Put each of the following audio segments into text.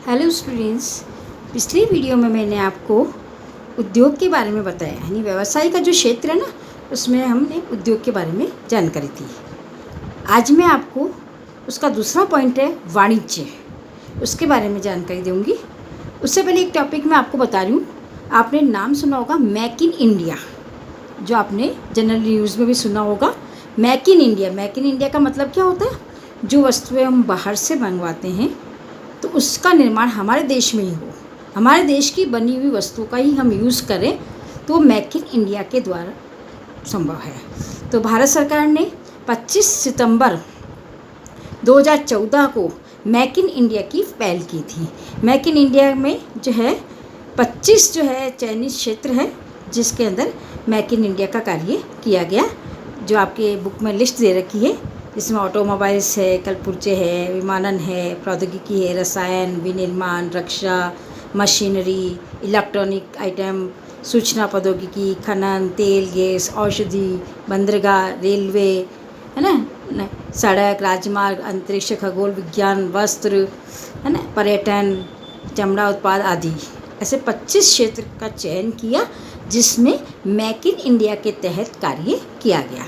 Hello students. पिछली video में मैंने आपको उद्योग के बारे में बताया, यानी व्यवसाय का जो क्षेत्र है ना, उसमें हमने उद्योग के बारे में जानकारी दी। आज मैं आपको उसका दूसरा पॉइंट है वाणिज्य, उसके बारे में जानकारी दूंगी। उससे पहले एक टॉपिक मैं आपको बता रही हूँ। आपने नाम सुना होगा मेक इन इंडिया, जो आपने जनरल न्यूज़ में भी सुना होगा। Make in India, make in India का मतलब क्या होता है? जो वस्तुएं हम बाहर से मंगवाते हैं तो उसका निर्माण हमारे देश में ही हो, हमारे देश की बनी हुई वस्तु का ही हम यूज़ करें, तो मेक इन इंडिया के द्वारा संभव है। तो भारत सरकार ने 25 सितंबर 2014 को मेक इन इंडिया की पहल की थी। मेक इन इंडिया में जो है 25 जो है चयनित क्षेत्र है, जिसके अंदर मेक इन इंडिया का कार्य किया गया, जो आपके बुक में लिस्ट दे रखी है। इसमें ऑटोमोबाइल्स है, कलपुर्जे है, विमानन है, प्रौद्योगिकी है, रसायन, विनिर्माण, रक्षा, मशीनरी, इलेक्ट्रॉनिक आइटम, सूचना प्रौद्योगिकी, खनन, तेल गैस, औषधि, बंदरगाह, रेलवे, है ना, सड़क, राजमार्ग, अंतरिक्ष, खगोल विज्ञान, वस्त्र, है ना, पर्यटन, चमड़ा उत्पाद आदि। ऐसे 25 क्षेत्र का चयन किया, जिसमें मेक इन इंडिया के तहत कार्य किया गया।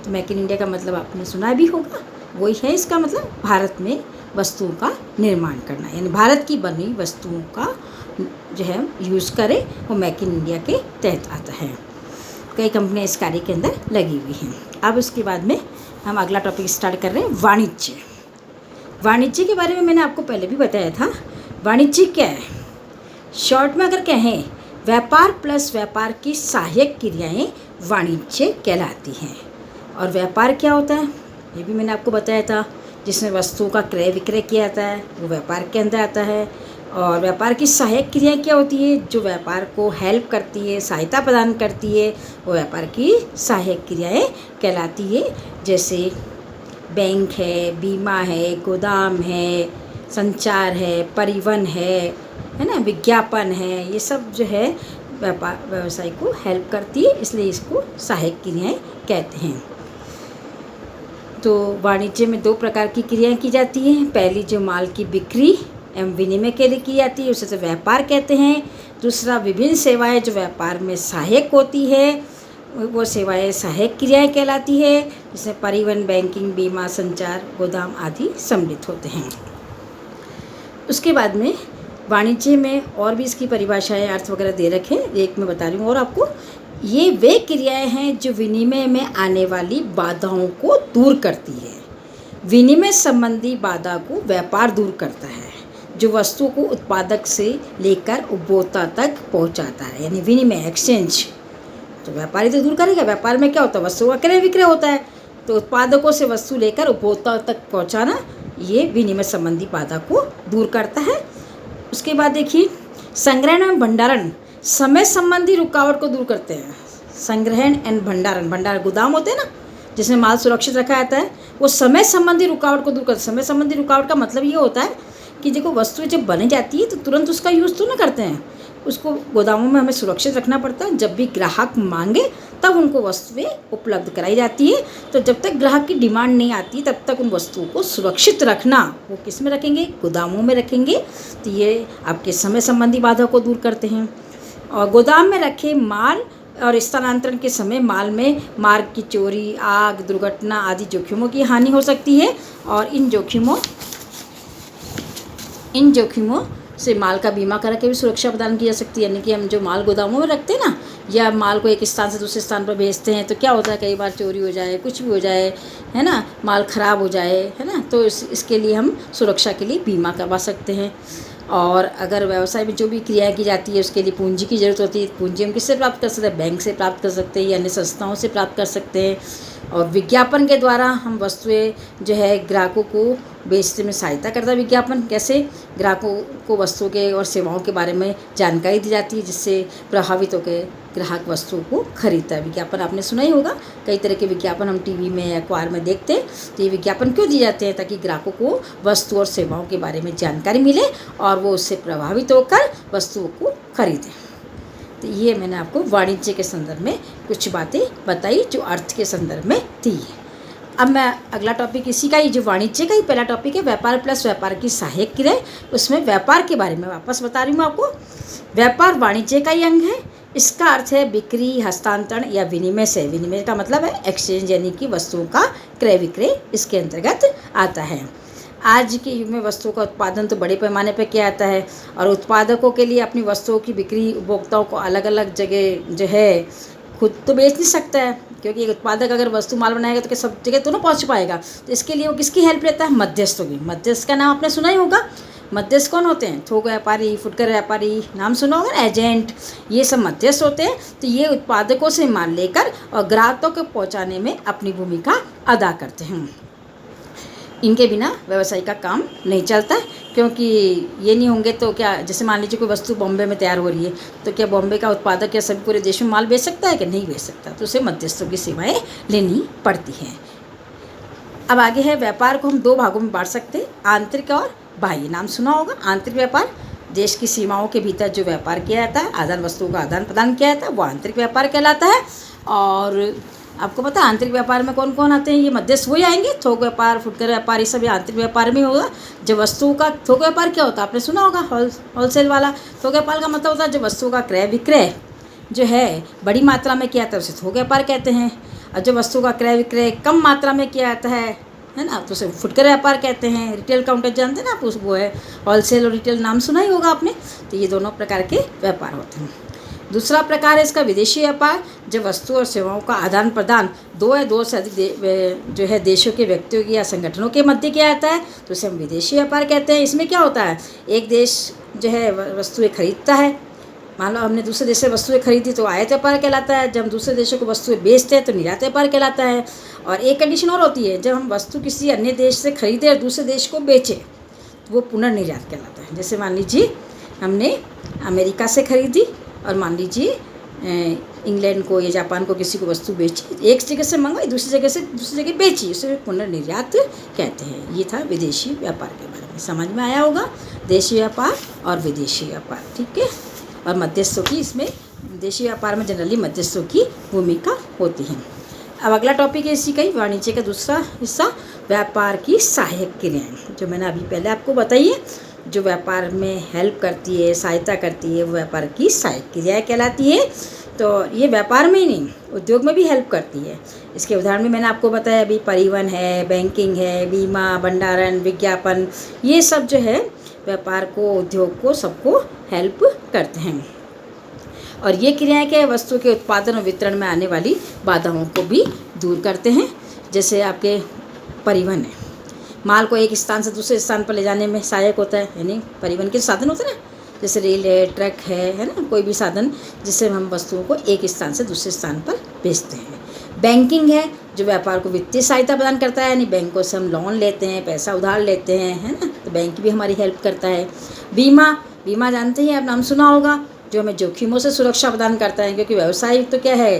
तो मेक इन इंडिया का मतलब आपने सुना भी होगा, वही है इसका मतलब भारत में वस्तुओं का निर्माण करना, यानी भारत की बनी वस्तुओं का जो है यूज़ करें, वो मेक इन इंडिया के तहत आता है। कई कंपनियां इस कार्य के अंदर लगी हुई हैं। अब उसके बाद में हम अगला टॉपिक स्टार्ट कर रहे हैं, वाणिज्य। वाणिज्य के बारे में मैंने आपको पहले भी बताया था। वाणिज्य क्या है? शॉर्ट में अगर कहें, व्यापार प्लस व्यापार की सहायक क्रियाएं वाणिज्य कहलाती हैं। और व्यापार क्या होता है, ये भी मैंने आपको बताया था। जिसमें वस्तुओं का क्रय विक्रय किया जाता है, वो व्यापार के अंदर आता है। और व्यापार की सहायक क्रियाएं क्या होती है? जो व्यापार को हेल्प करती है, सहायता प्रदान करती है, वो व्यापार की सहायक क्रियाएं कहलाती है। जैसे बैंक है, बीमा है, गोदाम है, संचार है, परिवहन है ना, विज्ञापन है, ये सब जो है व्यापार व्यवसाय को हेल्प करती है, इसलिए इसको सहायक क्रियाएं कहते हैं। तो वाणिज्य में दो प्रकार की क्रियाएं की जाती हैं। पहली जो माल की बिक्री एवं विनिमय के लिए की जाती है, उसे तो व्यापार कहते हैं। दूसरा विभिन्न सेवाएं जो व्यापार में सहायक होती है, वो सेवाएं सहायक क्रियाएं कहलाती है, जिसमें परिवहन, बैंकिंग, बीमा, संचार, गोदाम आदि सम्मिलित होते हैं। उसके बाद में वाणिज्य में और भी इसकी परिभाषाएं, अर्थ वगैरह दे रखे, एक मैं बता रही हूँ और आपको। ये वे क्रियाएं हैं जो विनिमय में आने वाली बाधाओं को दूर करती है। विनिमय संबंधी बाधा को व्यापार दूर करता है, जो वस्तु को उत्पादक से लेकर उपभोक्ता तक पहुंचाता है, यानी विनिमय, एक्सचेंज। तो व्यापारी तो दूर करेगा। व्यापार में क्या होता है? वस्तु का क्रय विक्रय होता है। तो उत्पादकों से वस्तु लेकर उपभोक्ता तक पहुँचाना, ये विनिमय संबंधी बाधा को दूर करता है। उसके बाद देखिए, संग्रहण एवं भंडारण समय संबंधी रुकावट को दूर करते हैं। संग्रहण एंड भंडारण, भंडार गोदाम होते हैं ना, जिसमें माल सुरक्षित रखा जाता है, वो समय संबंधी रुकावट को दूर करते हैं। समय संबंधी रुकावट का मतलब ये होता है कि देखो, वस्तु जब बन जाती है तो तुरंत उसका यूज़ तो ना करते हैं, उसको गोदामों में हमें सुरक्षित रखना पड़ता है। जब भी ग्राहक मांगे तब उनको वस्तुएं उपलब्ध कराई जाती है। तो जब तक ग्राहक की डिमांड नहीं आती तब तक उन वस्तुओं को सुरक्षित रखना, वो किस में रखेंगे? गोदामों में रखेंगे। तो ये आपके समय संबंधी बाधा को दूर करते हैं। और गोदाम में रखे माल और स्थानांतरण के समय माल में मार्ग की चोरी, आग, दुर्घटना आदि जोखिमों की हानि हो सकती है। और इन जोखिमों से माल का बीमा करा के भी सुरक्षा प्रदान की जा सकती है। यानी कि हम जो माल गोदामों में रखते हैं ना, या माल को एक स्थान से दूसरे स्थान पर भेजते हैं, तो क्या होता है, कई बार चोरी हो जाए, कुछ भी हो जाए, है ना, माल ख़राब हो जाए, है ना, तो इसके लिए हम सुरक्षा के लिए बीमा करवा सकते हैं। और अगर व्यवसाय में जो भी क्रियाएं की जाती है, उसके लिए पूंजी की ज़रूरत होती है। पूंजी हम किससे प्राप्त कर सकते हैं? बैंक से प्राप्त कर सकते हैं, या अन्य संस्थाओं से प्राप्त कर सकते हैं। और विज्ञापन के द्वारा हम वस्तुएं जो है ग्राहकों को बेचने में सहायता करता है। विज्ञापन कैसे? ग्राहकों को वस्तुओं के और सेवाओं के बारे में जानकारी दी जाती है, जिससे प्रभावित होकर ग्राहक वस्तुओं को खरीदता है। विज्ञापन आपने सुना ही होगा, कई तरह के विज्ञापन हम टीवी में या अखबार में देखते हैं। तो ये विज्ञापन क्यों दिए जाते हैं? ताकि ग्राहकों को वस्तु और सेवाओं के बारे में जानकारी मिले और वो उससे प्रभावित होकर वस्तुओं को खरीदें। तो ये मैंने आपको वाणिज्य के संदर्भ में कुछ बातें बताई, जो अर्थ के संदर्भ में थी। अब मैं अगला टॉपिक इसी का ही, जो वाणिज्य का ही पहला टॉपिक है, व्यापार प्लस व्यापार की सहायक क्रियाएं, उसमें व्यापार के बारे में वापस बता रही हूँ आपको। व्यापार वाणिज्य का ही अंग है। इसका अर्थ है बिक्री, हस्तांतरण या विनिमय से। विनिमय का मतलब है एक्सचेंज, यानी कि वस्तुओं का क्रय विक्रय इसके अंतर्गत आता है। आज के युग में वस्तुओं का उत्पादन तो बड़े पैमाने पर किया जाता है और उत्पादकों के लिए अपनी वस्तुओं की बिक्री उपभोक्ताओं को अलग अलग जगह जो है खुद तो बेच नहीं सकता है, क्योंकि एक उत्पादक अगर वस्तु माल बनाएगा तो क्या सब जगह तो ना पहुंच पाएगा। तो इसके लिए वो किसकी हेल्प लेता है? मध्यस्थों की। मध्यस्थ का नाम आपने सुना ही होगा। मध्यस्थ कौन होते हैं? थोक व्यापारी, फुटकर व्यापारी, नाम सुना होगा ना, एजेंट, ये सब मध्यस्थ होते हैं। तो ये उत्पादकों से माल लेकर और ग्राहकों को पहुँचाने में अपनी भूमिका अदा करते हैं। इनके बिना व्यवसाय का काम नहीं चलता, क्योंकि ये नहीं होंगे तो क्या, जैसे मान लीजिए कोई वस्तु बॉम्बे में तैयार हो रही है, तो क्या बॉम्बे का उत्पादक क्या सभी पूरे देश में माल बेच सकता है? कि नहीं बेच सकता, तो उसे मध्यस्थों की सेवाएं लेनी पड़ती हैं। अब आगे है, व्यापार को हम दो भागों में बांट सकते हैं, आंतरिक और बाह्य। नाम सुना होगा। आंतरिक व्यापार, देश की सीमाओं के भीतर जो व्यापार किया जाता है, आदान वस्तुओं का आदान प्रदान किया जाता है, वो आंतरिक व्यापार कहलाता है। और आपको पता है आंतरिक व्यापार में कौन कौन आते हैं? ये मध्यस्थ वही आएंगे। थोक व्यापार, फुटकर व्यापार, ये सब आंतरिक व्यापार में होगा। जब वस्तुओं का थोक व्यापार क्या होता है आपने सुना होगा, होलसेल वाला। थोक व्यापार का मतलब होता है जब वस्तुओं का क्रय विक्रय जो है बड़ी मात्रा में किया जाता है, उसे थोक व्यापार कहते हैं। और जो वस्तुओं का क्रय विक्रय कम मात्रा में किया जाता है ना, तो उसे फुटकर व्यापार कहते हैं। रिटेल काउंटर जानते हैं ना आप, उस वो है होलसेल और रिटेल, नाम सुना ही होगा आपने। तो ये दोनों प्रकार के व्यापार होते हैं। दूसरा प्रकार है इसका विदेशी व्यापार, जब वस्तु और सेवाओं का आदान प्रदान दो या दो से अधिक जो है देशों के व्यक्तियों की या संगठनों के मध्य किया जाता है, तो उसे हम विदेशी व्यापार कहते हैं। इसमें क्या होता है, एक देश जो है वस्तुएं खरीदता है, मान लो हमने दूसरे देश से वस्तुएं खरीदी तो आयात व्यापार कहलाता है। जब हम दूसरे देशों को वस्तुएं बेचते हैं तो निर्यात व्यापार कहलाता है। और एक कंडीशन और होती है, जब हम वस्तु किसी अन्य देश से खरीदें और दूसरे देश को बेचें तो वो पुनर्निर्यात कहलाता है। जैसे मान लीजिए हमने अमेरिका से खरीदी और मान लीजिए इंग्लैंड को या जापान को किसी को वस्तु बेची, एक जगह से मंगवाई दूसरी जगह से दूसरी जगह बेची, उसे पुनर्निर्यात कहते हैं। ये था विदेशी व्यापार के बारे में, समझ में आया होगा। देशी व्यापार और विदेशी व्यापार, ठीक है। और मध्यस्थों की, इसमें देशी व्यापार में जनरली मध्यस्थों की भूमिका होती है। अब अगला टॉपिक है इसी का ही, वाणिज्य का दूसरा हिस्सा, व्यापार की सहायक क्रियाएं, जो मैंने अभी पहले आपको बताई है। जो व्यापार में हेल्प करती है, सहायता करती है, वो व्यापार की सहायक क्रियाएं कहलाती है। तो ये व्यापार में ही नहीं, उद्योग में भी हेल्प करती है। इसके उदाहरण में मैंने आपको बताया अभी, परिवहन है, बैंकिंग है, बीमा, भंडारण, विज्ञापन, ये सब जो है व्यापार को, उद्योग को, सबको हेल्प करते हैं। और ये क्रियाएं क्या है, वस्तु के उत्पादन और वितरण में आने वाली बाधाओं को भी दूर करते हैं। जैसे आपके परिवहन है, माल को एक स्थान से दूसरे स्थान पर ले जाने में सहायक होता है, यानी परिवहन के साधन होते हैं ना, जैसे रेल है, ट्रक है ना, कोई भी साधन जिससे हम वस्तुओं को एक स्थान से दूसरे स्थान पर भेजते हैं। बैंकिंग है, जो व्यापार को वित्तीय सहायता प्रदान करता है, यानी बैंकों से हम लोन लेते हैं, पैसा उधार लेते हैं, है ना, तो बैंक भी हमारी हेल्प करता है। बीमा जानते हैं आप, नाम सुना होगा, जो हमें जोखिमों से सुरक्षा प्रदान करता है, क्योंकि व्यवसाय तो क्या है,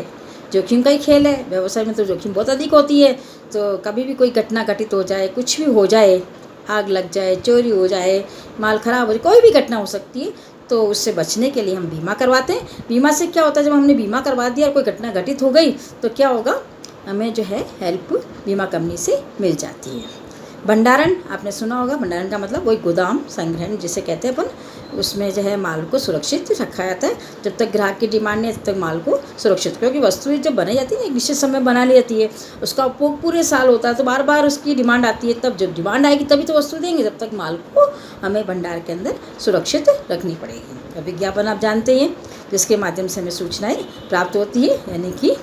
जोखिम का ही खेल है। व्यवसाय में तो जोखिम बहुत अधिक होती है, तो कभी भी कोई घटना घटित हो जाए, कुछ भी हो जाए, आग लग जाए, चोरी हो जाए, माल खराब हो जाए, कोई भी घटना हो सकती है, तो उससे बचने के लिए हम बीमा करवाते हैं। बीमा से क्या होता है, जब हमने बीमा करवा दिया और कोई घटना घटित हो गई तो क्या होगा, हमें जो है हेल्प बीमा कंपनी से मिल जाती है। भंडारण आपने सुना होगा, भंडारण का मतलब वही गोदाम, संग्रहण जिसे कहते हैं अपन, उसमें जो है माल को सुरक्षित रखा जाता है। जब तक ग्राहक की डिमांड नहीं है तब तक माल को सुरक्षित, क्योंकि वस्तु जब बनाई जाती है ना, एक निश्चित समय बना ली जाती है, उसका उपयोग पूरे साल होता है, तो बार बार उसकी डिमांड आती है, तब जब डिमांड आएगी तभी तो वस्तु देंगे, तब तक माल को हमें भंडार के अंदर सुरक्षित रखनी पड़ेगी। अब विज्ञापन आप जानते हैं, जिसके माध्यम से हमें सूचनाएँ प्राप्त होती है, यानी कि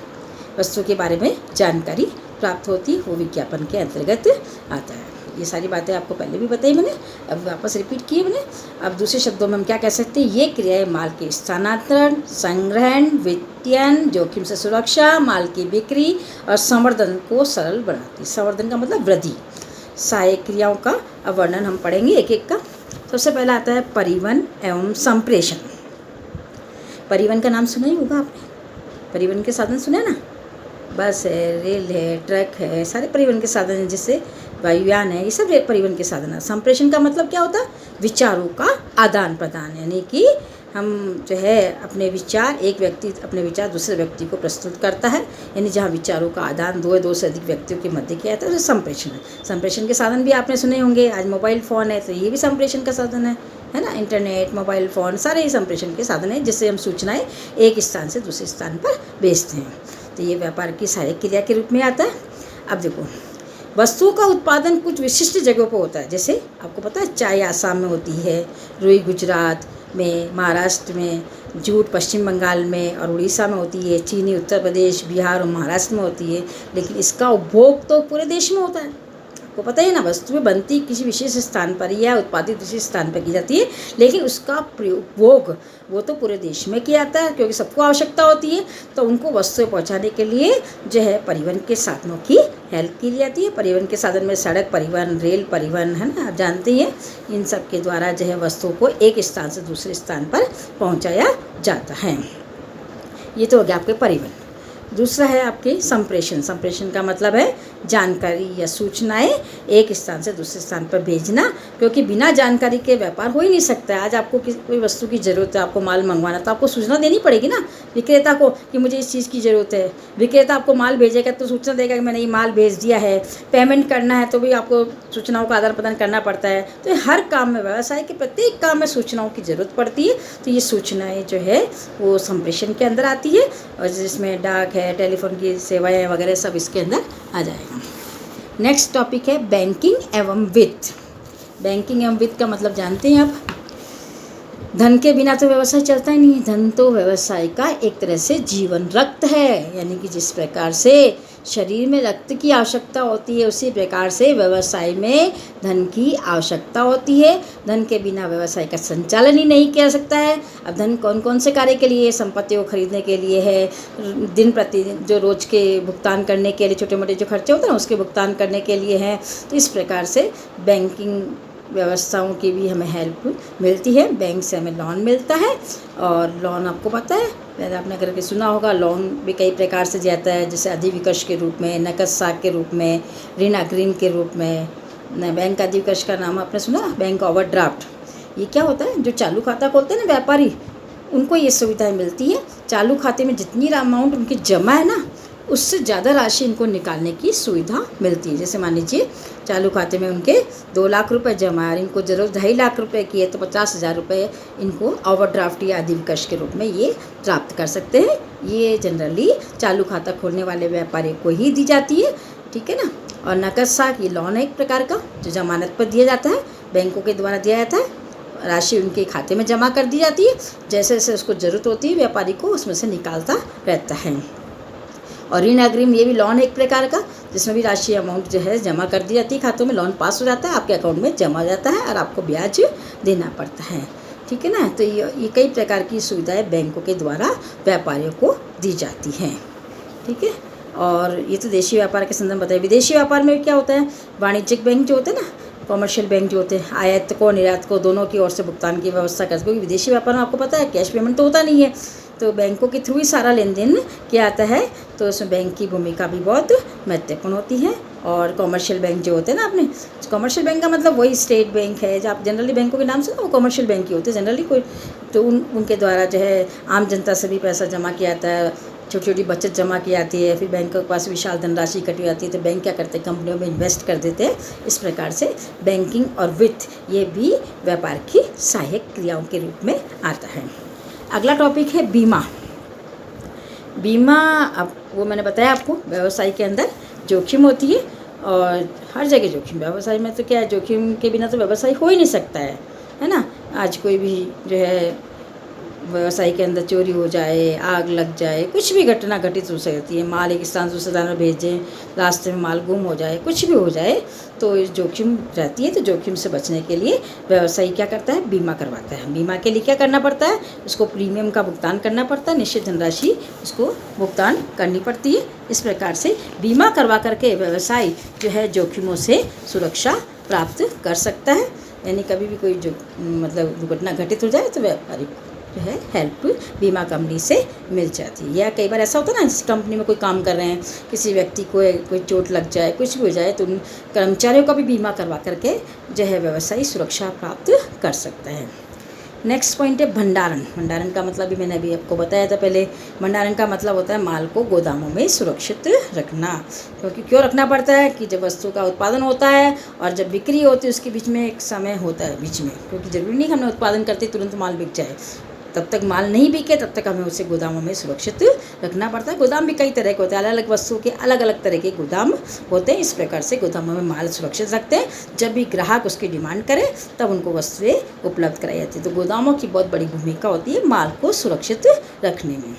वस्तु के बारे में जानकारी प्राप्त होती है, वो विज्ञापन के अंतर्गत आता है। ये सारी बातें आपको पहले भी बताई मैंने, अब वापस रिपीट किए मैंने। अब दूसरे शब्दों में हम क्या कह सकते हैं, ये क्रियाएं माल के स्थानांतरण, संग्रहण, वितरण, जोखिम से सुरक्षा, माल की बिक्री और संवर्धन को सरल बनाती है। संवर्धन का मतलब वृद्धि। सहायक क्रियाओं का अब वर्णन हम पढ़ेंगे एक एक का। सबसे पहला आता है परिवहन एवं संप्रेषण। परिवहन का नाम सुना ही होगा आपने, परिवहन के साधन सुने ना, बस है, रेल है, ट्रक है, सारे परिवहन के साधन हैं, जिससे वायुयान है, ये सब परिवहन के साधन है। संप्रेषण का मतलब क्या होता है, विचारों का आदान प्रदान, यानी कि हम जो है अपने विचार, एक व्यक्ति अपने विचार दूसरे व्यक्ति को प्रस्तुत करता है, यानी जहाँ विचारों का आदान दो से अधिक व्यक्तियों के मध्य किया जाता है, तो संप्रेषण है। संप्रेषण के साधन भी आपने सुने होंगे। आज मोबाइल फ़ोन है तो ये भी संप्रेषण का साधन है ना। इंटरनेट, मोबाइल फ़ोन सारे ही संप्रेषण के साधन हैं, जिससे हम सूचनाएँ एक स्थान से दूसरे स्थान पर भेजते हैं। तो ये व्यापार की सहायक क्रिया के रूप में आता है। अब देखो, वस्तुओं का उत्पादन कुछ विशिष्ट जगहों पर होता है। जैसे आपको पता है चाय आसाम में होती है, रुई गुजरात में, महाराष्ट्र में, जूट पश्चिम बंगाल में और उड़ीसा में होती है, चीनी उत्तर प्रदेश, बिहार और महाराष्ट्र में होती है। लेकिन इसका उपभोग तो पूरे देश में होता है। आपको पता है ना, वस्तुएं बनती किसी विशेष स्थान पर या उत्पादित विशेष स्थान पर की जाती है, लेकिन उसका उपभोग वो तो पूरे देश में किया जाता है, क्योंकि सबको आवश्यकता होती है। तो उनको वस्तुएं पहुंचाने के लिए जो है परिवहन के साधनों की हेल्प की जाती है। परिवहन के साधन में सड़क परिवहन, रेल परिवहन, है ना, आप जानते हैं। इन सब के द्वारा जो है वस्तुओं को एक स्थान से दूसरे स्थान पर पहुँचाया जाता है। ये तो हो गया आपके परिवहन। दूसरा है आपके संप्रेषण। संप्रेषण का मतलब है जानकारी या सूचनाएं एक स्थान से दूसरे स्थान पर भेजना, क्योंकि बिना जानकारी के व्यापार हो ही नहीं सकता है। आज आपको कोई वस्तु की ज़रूरत है, आपको माल मंगवाना, तो आपको सूचना देनी पड़ेगी ना विक्रेता को कि मुझे इस चीज़ की ज़रूरत है। विक्रेता आपको माल भेजेगा तो सूचना देगा कि मैंने ये माल भेज दिया है। पेमेंट करना है तो भी आपको सूचनाओं का आदान प्रदान करना पड़ता है। तो हर काम में, व्यवसाय के प्रत्येक काम में सूचनाओं की ज़रूरत पड़ती है। तो ये सूचनाएँ जो है वो संप्रेषण के अंदर आती है, और जिसमें डाक है, टेलीफोन की सेवाएं वगैरह सब इसके अंदर आ जाएगा। नेक्स्ट टॉपिक है बैंकिंग एवं वित्त। बैंकिंग एवं वित्त का मतलब जानते हैं आप। धन के बिना तो व्यवसाय चलता ही नहीं। धन तो व्यवसाय का एक तरह से जीवन रक्त है, यानी कि जिस प्रकार से शरीर में रक्त की आवश्यकता होती है, उसी प्रकार से व्यवसाय में धन की आवश्यकता होती है। धन के बिना व्यवसाय का संचालन ही नहीं किया जा सकता है। अब धन कौन कौन से कार्य के लिए? संपत्तियों को खरीदने के लिए है, दिन प्रतिदिन जो रोज के भुगतान करने के लिए, छोटे मोटे जो खर्चे होते हैं ना उसके भुगतान करने के लिए है। तो इस प्रकार से बैंकिंग व्यवस्थाओं की भी हमें हेल्प मिलती है। बैंक से हमें लोन मिलता है, और लोन आपको पता है, पहले आपने करके सुना होगा, लोन भी कई प्रकार से जाता है, जैसे अधिविकर्ष के रूप में, नकद साख के रूप में, ऋण अग्रिम के रूप में। बैंक अधिविकर्ष का नाम आपने सुना, बैंक ओवरड्राफ्ट। ये क्या होता है? जो चालू खाता खोलते हैं ना व्यापारी, उनको ये सुविधाएं मिलती है। चालू खाते में जितनी अमाउंट उनकी जमा है ना, उससे ज़्यादा राशि इनको निकालने की सुविधा मिलती है। जैसे मान लीजिए चालू खाते में उनके 2 लाख रुपए जमा है और इनको ज़रूरत 2.5 लाख रुपए की है, तो 50,000 रुपये इनको ओवरड्राफ्ट या अधिविकर्ष के रूप में ये प्राप्त कर सकते हैं। ये जनरली चालू खाता खोलने वाले व्यापारी को ही दी जाती है, ठीक है ना। और नकद साख, ये लोन है एक प्रकार का, जो जमानत पर दिया जाता है, बैंकों के द्वारा दिया जाता है। राशि उनके खाते में जमा कर दी जाती है, जैसे जैसे उसको ज़रूरत होती है व्यापारी को उसमें से निकालता रहता है। और ऋण अग्रिम, ये भी लोन है एक प्रकार का, जिसमें भी राशि अमाउंट जो है जमा कर दी जाती है खातों में, लोन पास हो जाता है, आपके अकाउंट में जमा हो जाता है और आपको ब्याज देना पड़ता है, ठीक है ना। तो ये कई प्रकार की सुविधाएं बैंकों के द्वारा व्यापारियों को दी जाती हैं, ठीक है। और ये तो देशी व्यापार के संदर्भ बताइए। विदेशी व्यापार में क्या होता है? वाणिज्यिक बैंक जो होते हैं ना, कॉमर्शियल बैंक जो होते हैं, आयात को निर्यात को दोनों की ओर से भुगतान की व्यवस्था करते हैं। क्योंकि विदेशी व्यापार में आपको पता है कैश पेमेंट तो होता नहीं है, तो बैंकों के थ्रू ही सारा लेन देन किया जाता है। तो उसमें बैंक की भूमिका भी बहुत महत्वपूर्ण होती है। और कॉमर्शियल बैंक जो होते हैं ना, आपने कॉमर्शियल बैंक का मतलब वही स्टेट बैंक है, जो आप जनरली बैंकों के नाम से ना वो कॉमर्शियल बैंक ही होते हैं जनरली। कोई तो उनके द्वारा जो है आम जनता से भी पैसा जमा किया जाता है, छोटी छोटी बचत जमा की जाती है, फिर बैंक के पास विशाल धनराशि इकट्ठी जाती है, तो बैंक क्या करते हैं, कंपनियों में इन्वेस्ट कर देते हैं। इस प्रकार से बैंकिंग और वित्त ये भी व्यापार की सहायक क्रियाओं के रूप में आता है। अगला टॉपिक है बीमा। बीमा, अब वो मैंने बताया आपको, व्यवसाय के अंदर जोखिम होती है, और हर जगह जोखिम। व्यवसाय में तो क्या है, जोखिम के बिना तो व्यवसाय हो ही नहीं सकता है ना। आज कोई भी जो है व्यवसाय के अंदर चोरी हो जाए, आग लग जाए, कुछ भी घटना घटित हो सकती है, माल एक स्थान से दूसरे स्थान में भेजें, रास्ते में माल गुम हो जाए, कुछ भी हो जाए, तो जोखिम रहती है। तो जोखिम से बचने के लिए व्यवसायी क्या करता है, बीमा करवाता है। बीमा के लिए क्या करना पड़ता है, उसको प्रीमियम का भुगतान करना पड़ता है, निश्चित धनराशि उसको भुगतान करनी पड़ती है। इस प्रकार से बीमा करवा करके व्यवसाय जो है जोखिमों से सुरक्षा प्राप्त कर सकता है। यानी कभी भी कोई जो मतलब दुर्घटना घटित हो जाए तो व्यापारी जो है हेल्प बीमा कंपनी से मिल जाती है। या कई बार ऐसा होता है ना, जिस कंपनी में कोई काम कर रहे हैं, किसी व्यक्ति को कोई चोट लग जाए, कुछ भी हो जाए, तो उन कर्मचारियों का भी बीमा करवा करके जो है व्यवसायी सुरक्षा प्राप्त कर सकता है। नेक्स्ट पॉइंट है भंडारण। भंडारण का मतलब भी मैंने अभी आपको बताया था पहले। भंडारण का मतलब होता है माल को गोदामों में सुरक्षित रखना। क्योंकि क्यों रखना पड़ता है कि जब वस्तु का उत्पादन होता है और जब बिक्री होती है उसके बीच में एक समय होता है बीच में, क्योंकि ज़रूरी नहीं हमने उत्पादन करते तुरंत माल बिक जाए, तब तक माल नहीं बिके तब तक हमें उसे गोदामों में सुरक्षित रखना पड़ता है। गोदाम भी कई तरह के होते हैं, अलग अलग वस्तुओं के अलग अलग तरह के गोदाम होते हैं। इस प्रकार से गोदामों में माल सुरक्षित रखते हैं। जब भी ग्राहक उसकी डिमांड करे तब उनको वस्तुएं उपलब्ध कराई जाती है। तो गोदामों की बहुत बड़ी भूमिका होती है माल को सुरक्षित रखने में।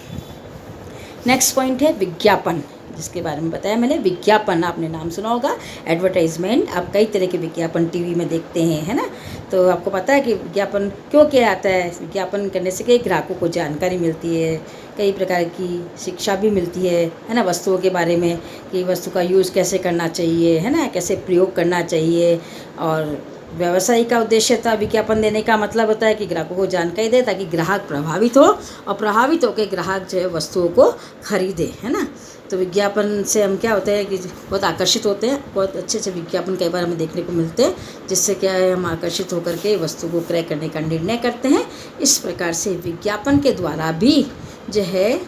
नेक्स्ट पॉइंट है विज्ञापन, जिसके बारे में बताया मैंने। विज्ञापन आपने नाम सुना होगा, एडवर्टाइजमेंट। आप कई तरह के विज्ञापन टीवी में देखते हैं, है ना। तो आपको पता है कि विज्ञापन क्यों किया जाता है। विज्ञापन करने से कई ग्राहकों को जानकारी मिलती है, कई प्रकार की शिक्षा भी मिलती है ना, वस्तुओं के बारे में कि वस्तु का यूज़ कैसे करना चाहिए, है ना, कैसे प्रयोग करना चाहिए। और व्यवसायी का उद्देश्य था विज्ञापन देने का मतलब होता है कि ग्राहकों को जानकारी दे ताकि ग्राहक प्रभावित हो, और प्रभावित होकर ग्राहक जो है वस्तुओं को खरीदे, है ना। तो विज्ञापन से हम क्या होते हैं कि बहुत आकर्षित होते हैं। बहुत अच्छे अच्छे विज्ञापन कई बार हमें देखने को मिलते हैं, जिससे क्या है हम आकर्षित होकर के वस्तु को क्रय करने का निर्णय करते हैं। इस प्रकार से विज्ञापन के द्वारा भी जो है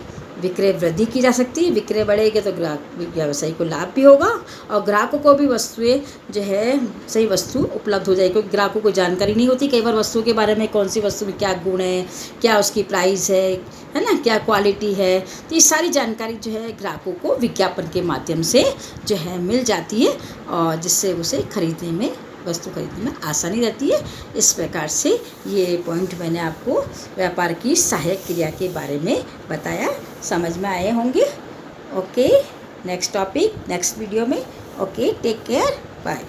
विक्रय वृद्धि की जा सकती है। विक्रय बढ़ेगी तो ग्राहक व्यवसायी को लाभ भी होगा और ग्राहकों को भी वस्तुएं जो है सही वस्तु उपलब्ध हो जाएगी, क्योंकि ग्राहकों को जानकारी नहीं होती कई बार वस्तुओं के बारे में, कौन सी वस्तु में क्या गुण है, क्या उसकी प्राइस है ना, क्या क्वालिटी है। तो ये सारी जानकारी जो है ग्राहकों को विज्ञापन के माध्यम से जो है मिल जाती है, और जिससे उसे खरीदने में वस्तु खरीदने में आसानी रहती है। इस प्रकार से ये पॉइंट मैंने आपको व्यापार की सहायक क्रिया के बारे में बताया, समझ में आए होंगे। Okay, next topic next video में। Okay, take care, bye.